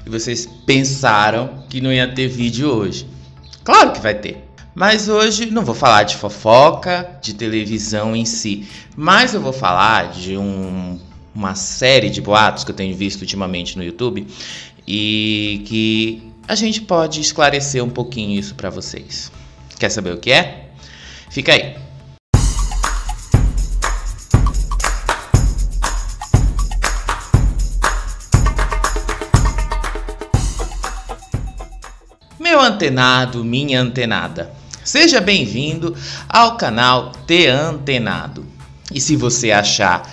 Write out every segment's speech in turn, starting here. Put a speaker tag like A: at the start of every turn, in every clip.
A: e vocês pensaram que não ia ter vídeo hoje. Claro que vai ter. Mas hoje não vou falar de fofoca, de televisão em si, mas eu vou falar de uma série de boatos que eu tenho visto ultimamente no YouTube e que a gente pode esclarecer um pouquinho isso para vocês. Quer saber o que é? Fica aí. Meu antenado, minha antenada, seja bem-vindo ao canal Te Antenado. E se você achar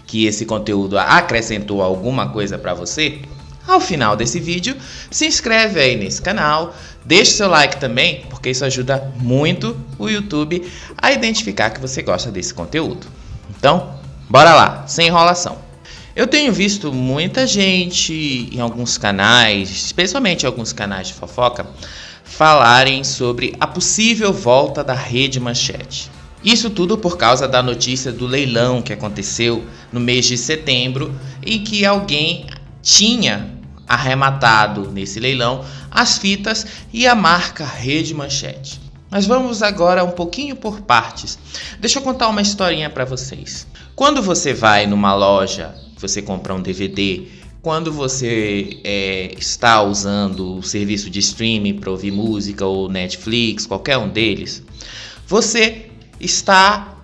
A: que esse conteúdo acrescentou alguma coisa para você, ao final desse vídeo, se inscreve aí nesse canal, deixe seu like também, porque isso ajuda muito o YouTube a identificar que você gosta desse conteúdo. Então, bora lá, sem enrolação. Eu tenho visto muita gente em alguns canais, especialmente alguns canais de fofoca, falarem sobre a possível volta da Rede Manchete. Isso tudo por causa da notícia do leilão que aconteceu no mês de setembro, em que alguém tinha arrematado nesse leilão as fitas e a marca Rede Manchete. Mas vamos agora um pouquinho por partes. Deixa eu contar uma historinha para vocês. Quando você vai numa loja, você compra um DVD, quando você está usando o serviço de streaming para ouvir música ou Netflix, qualquer um deles, você está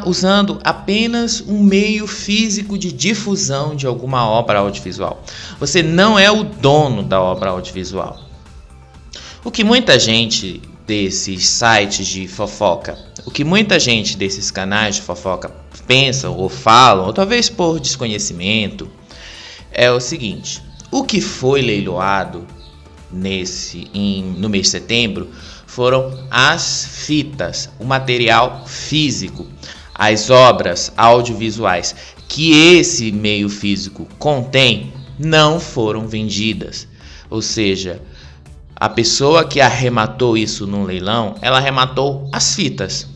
A: usando apenas um meio físico de difusão de alguma obra audiovisual. Você não é o dono da obra audiovisual. O que muita gente desses sites de fofoca, o que muita gente desses canais de fofoca pensam ou falam, ou talvez por desconhecimento, é o seguinte: o que foi leiloado no mês de setembro foram as fitas, o material físico, as obras audiovisuais que esse meio físico contém não foram vendidas. Ou seja, a pessoa que arrematou isso num leilão, ela arrematou as fitas,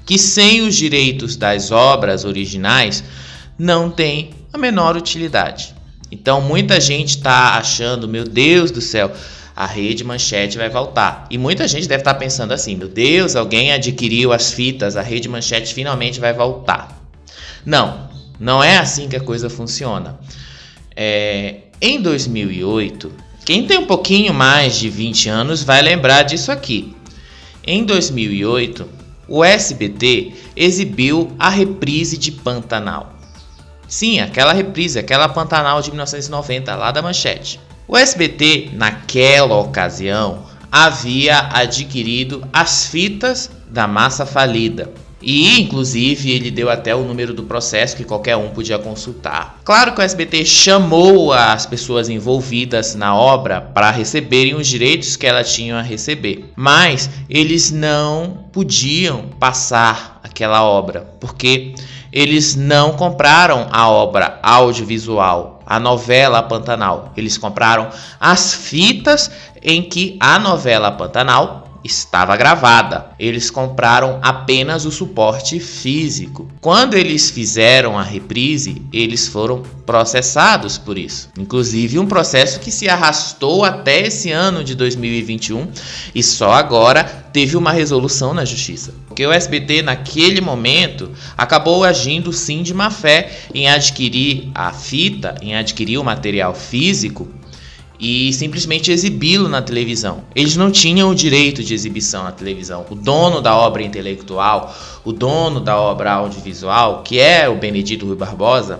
A: que sem os direitos das obras originais não tem a menor utilidade. Então muita gente está achando, meu Deus do céu, a Rede Manchete vai voltar. E muita gente deve estar pensando assim, meu Deus, alguém adquiriu as fitas, a Rede Manchete finalmente vai voltar. Não é assim que a coisa funciona. Em 2008, quem tem um pouquinho mais de 20 anos vai lembrar disso aqui. Em 2008, o SBT exibiu a reprise de Pantanal. Sim, aquela reprise, aquela Pantanal de 1990, lá da Manchete. O SBT, naquela ocasião, havia adquirido as fitas da Massa Falida. E, inclusive, ele deu até o número do processo que qualquer um podia consultar. Claro que o SBT chamou as pessoas envolvidas na obra para receberem os direitos que elas tinham a receber. Mas eles não podiam passar aquela obra, porque eles não compraram a obra audiovisual, a novela Pantanal. Eles compraram as fitas em que a novela Pantanal estava gravada. Eles compraram apenas o suporte físico. Quando eles fizeram a reprise, eles foram processados por isso. Inclusive um processo que se arrastou até esse ano de 2021 e só agora teve uma resolução na justiça. Porque o SBT naquele momento acabou agindo sim de má fé em adquirir a fita, em adquirir o material físico e simplesmente exibi-lo na televisão. Eles não tinham o direito de exibição na televisão. O dono da obra intelectual, o dono da obra audiovisual, que é o Benedito Rui Barbosa,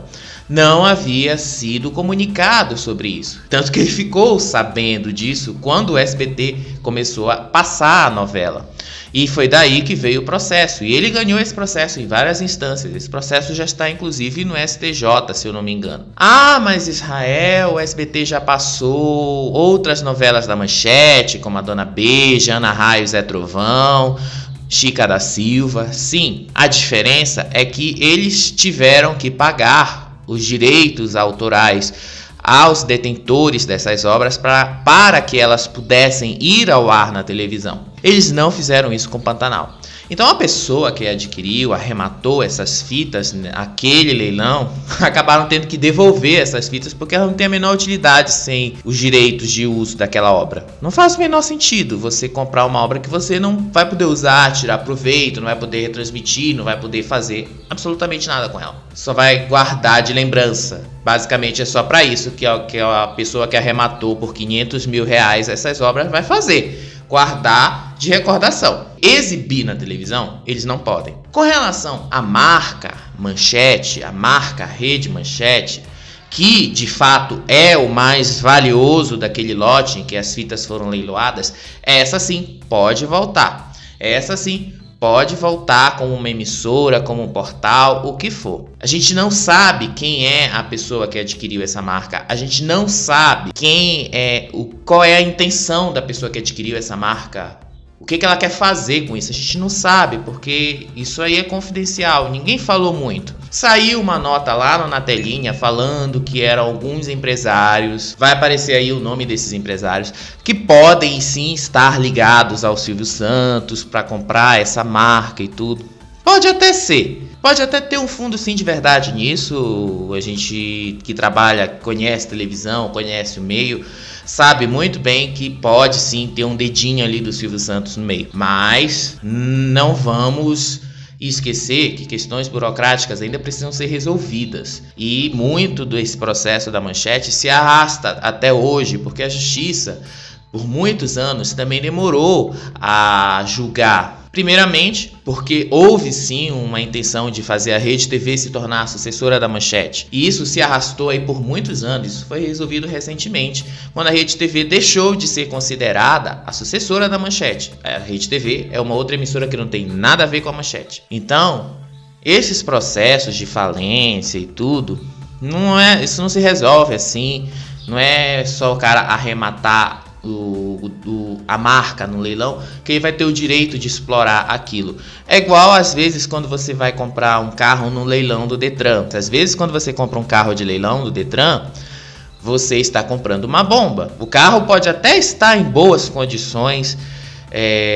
A: não havia sido comunicado sobre isso. Tanto que ele ficou sabendo disso quando o SBT começou a passar a novela. E foi daí que veio o processo. E ele ganhou esse processo em várias instâncias. Esse processo já está, inclusive, no STJ, se eu não me engano. Ah, mas Israel, o SBT já passou outras novelas da Manchete, como a Dona Beija, Ana Raio, Zé Trovão, Chica da Silva. Sim, a diferença é que eles tiveram que pagar os direitos autorais aos detentores dessas obras para que elas pudessem ir ao ar na televisão. Eles não fizeram isso com Pantanal. Então a pessoa que adquiriu, arrematou essas fitas naquele leilão, acabaram tendo que devolver essas fitas porque ela não tem a menor utilidade sem os direitos de uso daquela obra. Não faz o menor sentido você comprar uma obra que você não vai poder usar, tirar proveito, não vai poder retransmitir, não vai poder fazer absolutamente nada com ela. Só vai guardar de lembrança. Basicamente é só para isso que a pessoa que arrematou por 500 mil reais essas obras vai fazer. Guardar de recordação. Exibir na televisão, eles não podem. Com relação à marca Manchete, a marca Rede Manchete, que de fato é o mais valioso daquele lote em que as fitas foram leiloadas, essa sim pode voltar. Essa sim pode voltar como uma emissora, como um portal, o que for. A gente não sabe quem é a pessoa que adquiriu essa marca. A gente não sabe qual é a intenção da pessoa que adquiriu essa marca. O que ela quer fazer com isso? A gente não sabe, porque isso aí é confidencial. Ninguém falou muito. Saiu uma nota lá na telinha falando que eram alguns empresários. Vai aparecer aí o nome desses empresários que podem sim estar ligados ao Silvio Santos para comprar essa marca e tudo. Pode até ser. Pode até ter um fundo sim de verdade nisso. A gente que trabalha, conhece televisão, conhece o meio, sabe muito bem que pode sim ter um dedinho ali do Silvio Santos no meio. Mas não vamos esquecer que questões burocráticas ainda precisam ser resolvidas. E muito desse processo da Manchete se arrasta até hoje, porque a justiça, por muitos anos, também demorou a julgar. Primeiramente, porque houve sim uma intenção de fazer a Rede TV se tornar a sucessora da Manchete. E isso se arrastou aí por muitos anos. Isso foi resolvido recentemente, quando a Rede TV deixou de ser considerada a sucessora da Manchete. A Rede TV é uma outra emissora que não tem nada a ver com a Manchete. Então, esses processos de falência e tudo, isso não se resolve assim. Não é só o cara arrematar a marca no leilão que ele vai ter o direito de explorar aquilo. É igual às vezes quando você vai comprar um carro no leilão do Detran. Às vezes quando você compra um carro de leilão do Detran, você está comprando uma bomba. O carro pode até estar em boas condições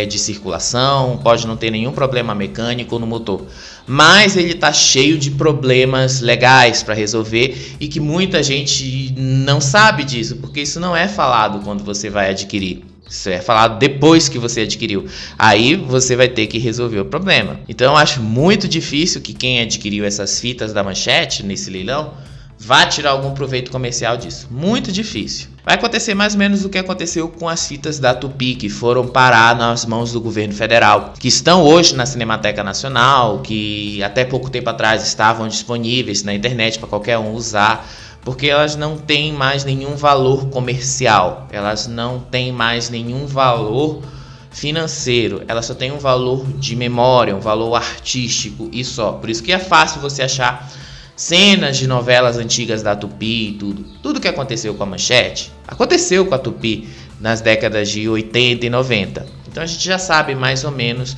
A: de circulação, pode não ter nenhum problema mecânico no motor, mas ele está cheio de problemas legais para resolver e que muita gente não sabe disso, porque isso não é falado quando você vai adquirir. Isso é falado depois que você adquiriu. Aí você vai ter que resolver o problema. Então eu acho muito difícil que quem adquiriu essas fitas da Manchete nesse leilão vá tirar algum proveito comercial disso. Muito difícil. Vai acontecer mais ou menos o que aconteceu com as fitas da Tupi, que foram parar nas mãos do governo federal, que estão hoje na Cinemateca Nacional, que até pouco tempo atrás estavam disponíveis na internet para qualquer um usar, porque elas não têm mais nenhum valor comercial, elas não têm mais nenhum valor financeiro, elas só têm um valor de memória, um valor artístico e só. Por isso que é fácil você achar cenas de novelas antigas da Tupi e tudo. Tudo que aconteceu com a Manchete aconteceu com a Tupi nas décadas de 80 e 90. Então a gente já sabe mais ou menos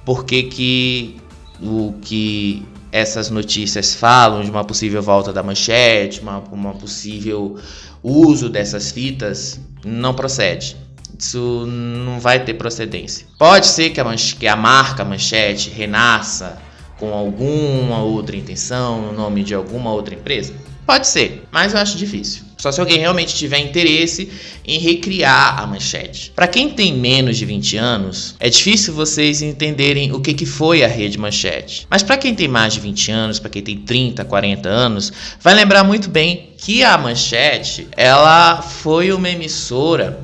A: por que essas notícias falam de uma possível volta da Manchete, uma possível uso dessas fitas, não procede. Isso não vai ter procedência. Pode ser que a marca Manchete renasça com alguma outra intenção, no nome de alguma outra empresa? Pode ser, mas eu acho difícil. Só se alguém realmente tiver interesse em recriar a Manchete. Para quem tem menos de 20 anos, é difícil vocês entenderem o que foi a Rede Manchete. Mas para quem tem mais de 20 anos, para quem tem 30, 40 anos, vai lembrar muito bem que a Manchete, ela foi uma emissora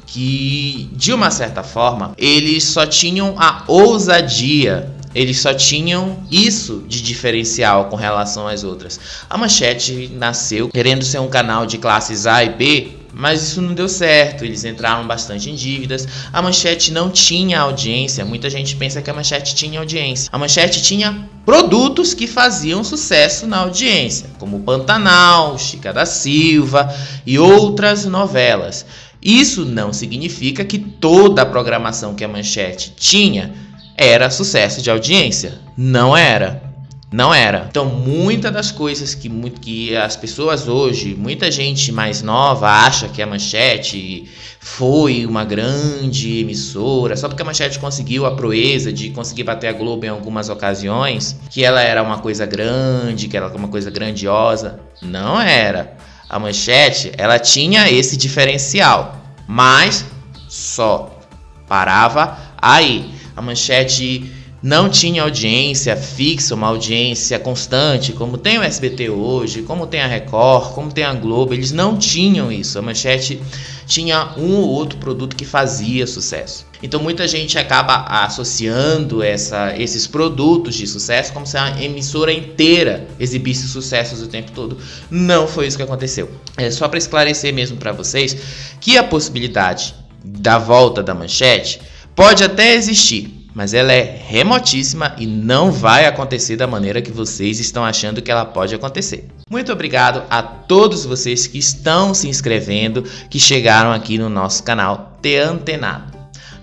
A: que, de uma certa forma, eles só tinham a ousadia, eles só tinham isso de diferencial com relação às outras. A Manchete nasceu querendo ser um canal de classes A e B, mas isso não deu certo, eles entraram bastante em dívidas. A Manchete não tinha audiência, muita gente pensa que a Manchete tinha audiência. A Manchete tinha produtos que faziam sucesso na audiência, como Pantanal, Chica da Silva e outras novelas. Isso não significa que toda a programação que a Manchete tinha era sucesso de audiência. Não era. Não era. Então, muitas das coisas que as pessoas hoje, muita gente mais nova acha que a Manchete foi uma grande emissora, só porque a Manchete conseguiu a proeza de conseguir bater a Globo em algumas ocasiões, que ela era uma coisa grande, que ela era uma coisa grandiosa. Não era. A Manchete, ela tinha esse diferencial, mas só parava aí. A Manchete não tinha audiência fixa, uma audiência constante, como tem o SBT hoje, como tem a Record, como tem a Globo. Eles não tinham isso. A Manchete tinha um ou outro produto que fazia sucesso. Então muita gente acaba associando esses produtos de sucesso como se a emissora inteira exibisse sucessos o tempo todo. Não foi isso que aconteceu. É só para esclarecer mesmo para vocês que a possibilidade da volta da Manchete pode até existir, mas ela é remotíssima e não vai acontecer da maneira que vocês estão achando que ela pode acontecer. Muito obrigado a todos vocês que estão se inscrevendo, que chegaram aqui no nosso canal Te Antenado.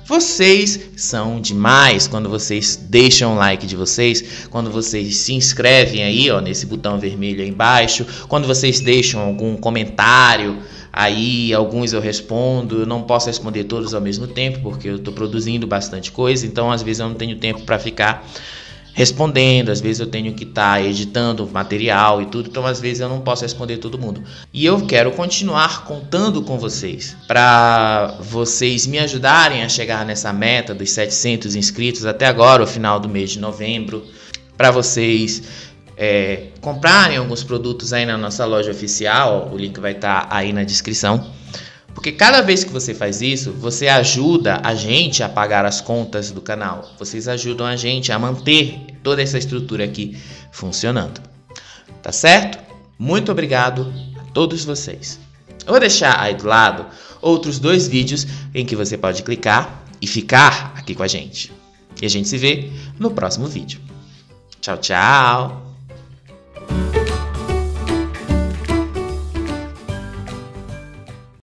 A: Vocês são demais quando vocês deixam o like de vocês, quando vocês se inscrevem aí, ó, nesse botão vermelho aí embaixo, quando vocês deixam algum comentário. Aí alguns eu respondo, eu não posso responder todos ao mesmo tempo, porque eu estou produzindo bastante coisa, então às vezes eu não tenho tempo para ficar respondendo, às vezes eu tenho que estar editando material e tudo, então às vezes eu não posso responder todo mundo. E eu quero continuar contando com vocês, para vocês me ajudarem a chegar nessa meta dos 700 inscritos até agora, o final do mês de novembro, para vocês comprarem alguns produtos aí na nossa loja oficial. O link vai estar aí na descrição, porque cada vez que você faz isso, você ajuda a gente a pagar as contas do canal, vocês ajudam a gente a manter toda essa estrutura aqui funcionando, tá certo? Muito obrigado a todos vocês. Eu vou deixar aí do lado outros 2 vídeos em que você pode clicar e ficar aqui com a gente, e a gente se vê no próximo vídeo. Tchau, tchau!